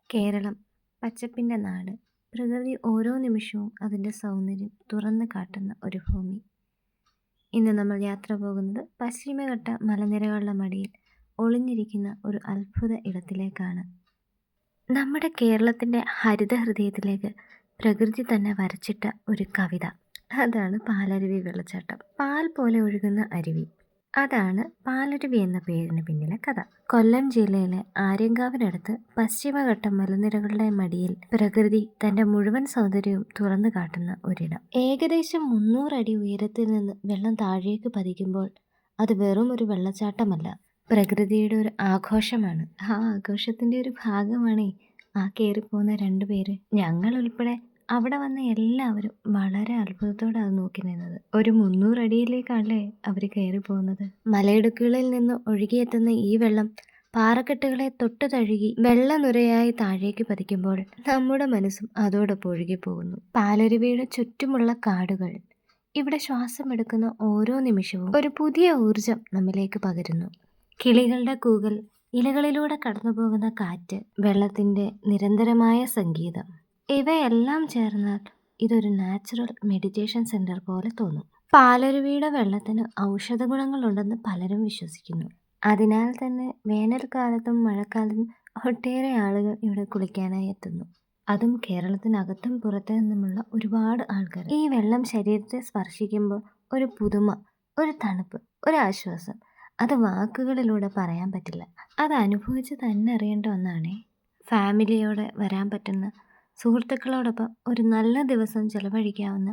കേരളം പച്ചപ്പിൻ്റെ നാട്. പ്രകൃതി ഓരോ നിമിഷവും അതിൻ്റെ സൗന്ദര്യം തുറന്നു കാട്ടുന്ന ഒരു ഭൂമി. ഇന്ന് നമ്മൾ യാത്ര പോകുന്നത് പശ്ചിമഘട്ട മലനിരകളുടെ മടിയിൽ ഒളിഞ്ഞിരിക്കുന്ന ഒരു അത്ഭുത ഇടത്തിലേക്കാണ്. നമ്മുടെ കേരളത്തിൻ്റെ ഹരിതഹൃദയത്തിലേക്ക് പ്രകൃതി തന്നെ വരച്ചിട്ട ഒരു കവിത. അതാണ് പാലരുവി വെള്ളച്ചാട്ടം. പാൽ പോലെ ഒഴുകുന്ന അരുവി. അതാണ് പാലരുവി എന്ന പേരിന് പിന്നിലെ കഥ. കൊല്ലം ജില്ലയിലെ ആര്യങ്കാവിനടുത്ത് പശ്ചിമഘട്ട മലനിരകളുടെ മടിയിൽ പ്രകൃതി തന്റെ മുഴുവൻ സൗന്ദര്യവും തുറന്നു കാട്ടുന്ന ഒരിടം. ഏകദേശം 300 അടി ഉയരത്തിൽ നിന്ന് വെള്ളം താഴേക്ക് പതിക്കുമ്പോൾ അത് വെറും ഒരു വെള്ളച്ചാട്ടമല്ല, പ്രകൃതിയുടെ ഒരു ആഘോഷമാണ്. ആ ആഘോഷത്തിന്റെ ഒരു ഭാഗമാണേ ആ കയറിപ്പോകുന്ന 2 പേര്. ഞങ്ങൾ ഉൾപ്പെടെ അവിടെ വന്ന എല്ലാവരും വളരെ അത്ഭുതത്തോടെ അത് നോക്കി നിന്നത്. ഒരു 300 അടിയിലേക്കാണല്ലേ അവർ കയറി പോകുന്നത്. മലയിടുക്കുകളിൽ നിന്ന് ഒഴുകിയെത്തുന്ന ഈ വെള്ളം പാറക്കെട്ടുകളെ തൊട്ടു തഴുകി വെള്ളനുരയായി താഴേക്ക് പതിക്കുമ്പോൾ നമ്മുടെ മനസ്സും അതോടൊപ്പം ഒഴുകിപ്പോകുന്നു. പാലരുവിയുടെ ചുറ്റുമുള്ള കാടുകൾ ഇവിടെ ശ്വാസമെടുക്കുന്ന ഓരോ നിമിഷവും ഒരു പുതിയ ഊർജം നമ്മിലേക്ക് പകരുന്നു. കിളികളുടെ കൂകൽ, ഇലകളിലൂടെ കടന്നു പോകുന്ന കാറ്റ്, വെള്ളത്തിന്റെ നിരന്തരമായ സംഗീതം, ഇവയെല്ലാം ചേർന്നാൽ ഇതൊരു നാച്ചുറൽ മെഡിറ്റേഷൻ സെന്റർ പോലെ തോന്നും. പാലരുവിയുടെ വെള്ളത്തിന് ഔഷധ ഗുണങ്ങളുണ്ടെന്ന് പലരും വിശ്വസിക്കുന്നു. അതിനാൽ തന്നെ വേനൽക്കാലത്തും മഴക്കാലത്തും ഒട്ടേറെ ആളുകൾ ഇവിടെ കുളിക്കാനായി എത്തുന്നു. അതും കേരളത്തിനകത്തും പുറത്തു നിന്നുമുള്ള ഒരുപാട് ആൾക്കാർ. ഈ വെള്ളം ശരീരത്തെ സ്പർശിക്കുമ്പോൾ ഒരു പുതുമ, ഒരു തണുപ്പ്, ഒരു ആശ്വാസം, അത് വാക്കുകളിലൂടെ പറയാൻ പറ്റില്ല. അത് അനുഭവിച്ച് തന്നെ അറിയേണ്ട ഒന്നാണേ. ഫാമിലിയോടെ വരാൻ പറ്റുന്ന, സുഹൃത്തുക്കളോടൊപ്പം ഒരു നല്ല ദിവസം ചെലവഴിക്കാവുന്ന,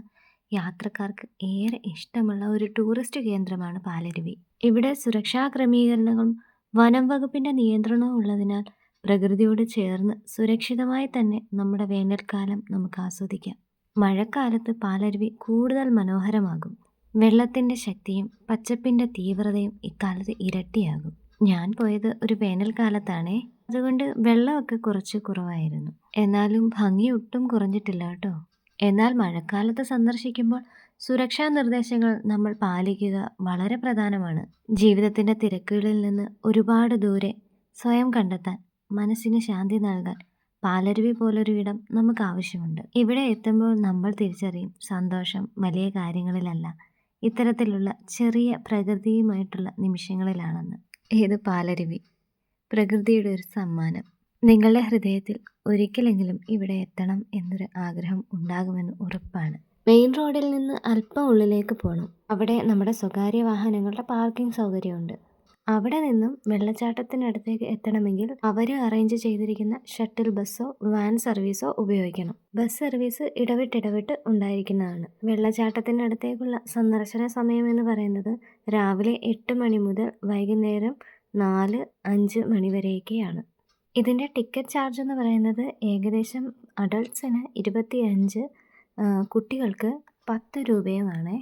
യാത്രക്കാർക്ക് ഏറെ ഇഷ്ടമുള്ള ഒരു ടൂറിസ്റ്റ് കേന്ദ്രമാണ് പാലരുവി. ഇവിടെ സുരക്ഷാ ക്രമീകരണങ്ങളും വനം വകുപ്പിന്റെ നിയന്ത്രണവും ഉള്ളതിനാൽ പ്രകൃതിയോട് ചേർന്ന് സുരക്ഷിതമായി തന്നെ നമ്മുടെ വേനൽക്കാലം നമുക്ക് ആസ്വദിക്കാം. മഴക്കാലത്ത് പാലരുവി കൂടുതൽ മനോഹരമാകും. വെള്ളത്തിന്റെ ശക്തിയും പച്ചപ്പിന്റെ തീവ്രതയും ഇക്കാലത്ത് ഇരട്ടിയാകും. ഞാൻ പോയത് ഒരു വേനൽക്കാലത്താണേ, അതുകൊണ്ട് വെള്ളമൊക്കെ കുറച്ച് കുറവായിരുന്നു. എന്നാലും ഭംഗി ഒട്ടും കുറഞ്ഞിട്ടില്ല കേട്ടോ. എന്നാൽ മഴക്കാലത്ത് സന്ദർശിക്കുമ്പോൾ സുരക്ഷാ നിർദ്ദേശങ്ങൾ നമ്മൾ പാലിക്കുക വളരെ പ്രധാനമാണ്. ജീവിതത്തിന്റെ തിരക്കുകളിൽ നിന്ന് ഒരുപാട് ദൂരെ സ്വയം കണ്ടെത്താൻ, മനസ്സിന് ശാന്തി നൽകാൻ പാലരുവി പോലൊരു ഇടം നമുക്ക് ആവശ്യമുണ്ട്. ഇവിടെ എത്തുമ്പോൾ നമ്മൾ തിരിച്ചറിയും, സന്തോഷം വലിയ കാര്യങ്ങളിലല്ല, ഇത്തരത്തിലുള്ള ചെറിയ പ്രകൃതിയുമായിട്ടുള്ള നിമിഷങ്ങളിലാണെന്ന്. ഏത് പാലരുവി പ്രകൃതിയുടെ ഒരു സമ്മാനം. നിങ്ങളുടെ ഹൃദയത്തിൽ ഒരിക്കലെങ്കിലും ഇവിടെ എത്തണം എന്നൊരു ആഗ്രഹം ഉണ്ടാകുമെന്ന് ഉറപ്പാണ്. മെയിൻ റോഡിൽ നിന്ന് അല്പം ഉള്ളിലേക്ക് പോകണം. അവിടെ നമ്മുടെ സ്വകാര്യ വാഹനങ്ങളുടെ പാർക്കിംഗ് സൗകര്യമുണ്ട്. അവിടെ നിന്നും വെള്ളച്ചാട്ടത്തിനടുത്തേക്ക് എത്തണമെങ്കിൽ അവർ അറേഞ്ച് ചെയ്തിരിക്കുന്ന ഷട്ടിൽ ബസ്സോ വാൻ സർവീസോ ഉപയോഗിക്കണം. ബസ് സർവീസ് ഇടവിട്ട് ഉണ്ടായിരിക്കുന്നതാണ്. വെള്ളച്ചാട്ടത്തിനടുത്തേക്കുള്ള സന്ദർശന സമയം എന്ന് പറയുന്നത് രാവിലെ 8 മണി മുതൽ വൈകുന്നേരം 4-5 മണി വരെയൊക്കെയാണ്. ഇതിൻ്റെ ടിക്കറ്റ് ചാർജ് എന്ന് പറയുന്നത് ഏകദേശം അഡൾട്ട്സിന് 25, കുട്ടികൾക്ക് 10 രൂപയുമാണ്.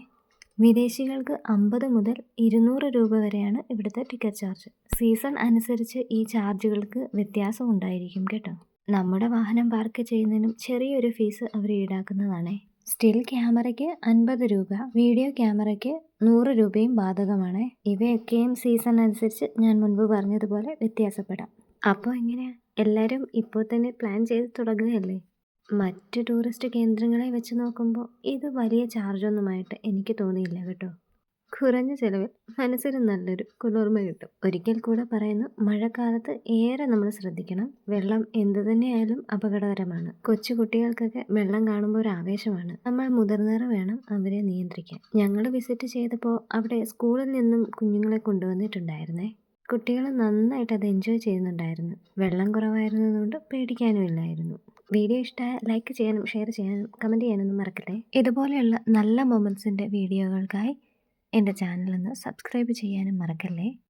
വിദേശികൾക്ക് 50 മുതൽ 200 രൂപ വരെയാണ് ഇവിടുത്തെ ടിക്കറ്റ് ചാർജ്. സീസൺ അനുസരിച്ച് ഈ ചാർജുകൾക്ക് വ്യത്യാസം ഉണ്ടായിരിക്കും കേട്ടോ. നമ്മുടെ വാഹനം പാർക്ക് ചെയ്യുന്നതിനും ചെറിയൊരു ഫീസ് അവർ ഈടാക്കുന്നതാണേ. സ്റ്റിൽ ക്യാമറയ്ക്ക് 50 രൂപ, വീഡിയോ ക്യാമറയ്ക്ക് 100 രൂപയും ബാധകമാണ്. ഇവയൊക്കെയും സീസൺ അനുസരിച്ച് ഞാൻ മുൻപ് പറഞ്ഞതുപോലെ വ്യത്യാസപ്പെടാം. അപ്പോൾ എങ്ങനെയാ, എല്ലാവരും ഇപ്പോൾ തന്നെ പ്ലാൻ ചെയ്ത് തുടങ്ങുകയല്ലേ? മറ്റ് ടൂറിസ്റ്റ് കേന്ദ്രങ്ങളെ വെച്ച് നോക്കുമ്പോൾ ഇത് വലിയ ചാർജൊന്നുമായിട്ട് എനിക്ക് തോന്നിയില്ല കേട്ടോ. കുറഞ്ഞ ചിലവിൽ മനസ്സിന് നല്ലൊരു കുളിർമ കിട്ടും. ഒരിക്കൽ കൂടെ പറയുന്നു, മഴക്കാലത്ത് ഏറെ നമ്മൾ ശ്രദ്ധിക്കണം. വെള്ളം എന്തു തന്നെയായാലും അപകടകരമാണ്. കൊച്ചു കുട്ടികൾക്കൊക്കെ വെള്ളം കാണുമ്പോൾ ഒരു ആവേശമാണ്. നമ്മൾ മുതിർന്നവർ വേണം അവരെ നിയന്ത്രിക്കാൻ. ഞങ്ങൾ വിസിറ്റ് ചെയ്തപ്പോൾ അവിടെ സ്കൂളിൽ നിന്നും കുഞ്ഞുങ്ങളെ കൊണ്ടുവന്നിട്ടുണ്ടായിരുന്നേ. കുട്ടികൾ നന്നായിട്ട് അത് എൻജോയ് ചെയ്യുന്നുണ്ടായിരുന്നു. വെള്ളം കുറവായിരുന്നതുകൊണ്ട് പേടിക്കാനും ഇല്ലായിരുന്നു. വീഡിയോ ഇഷ്ടമായ ലൈക്ക് ചെയ്യാനും ഷെയർ ചെയ്യാനും കമൻറ്റ് ചെയ്യാനൊന്നും മറക്കല്ലേ. ഇതുപോലെയുള്ള നല്ല മൊമെൻറ്റ്സിൻ്റെ വീഡിയോകൾക്കായി എൻ്റെ ചാനലൊന്ന് സബ്സ്ക്രൈബ് ചെയ്യാനും മറക്കല്ലേ.